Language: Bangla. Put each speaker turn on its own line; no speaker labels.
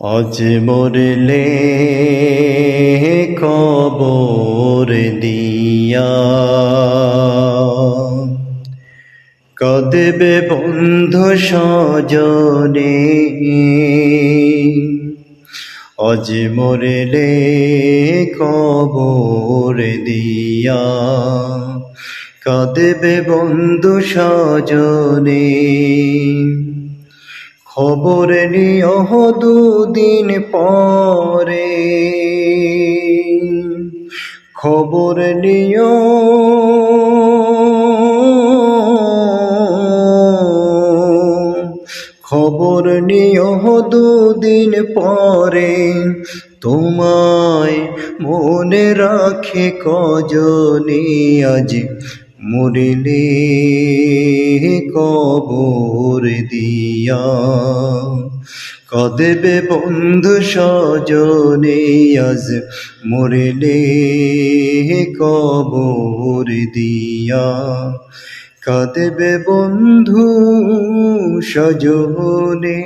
আজ মরলে কবর দিয়া কাঁদবে বন্ধু স্বজনে। আজ মরলে কবর দিয়া কাঁদবে বন্ধু স্বজনে। খবর নিও দুদিন পরে, খবর নিও খবর নিও দুদিন পরে। তোমায় মনে রাখে কজনে। আজ মরিলে কবর দিয়া কাঁদবে বন্ধু স্বজনে। আজ মরিলে কবর দিয়া কাঁদবে বন্ধু স্বজনে।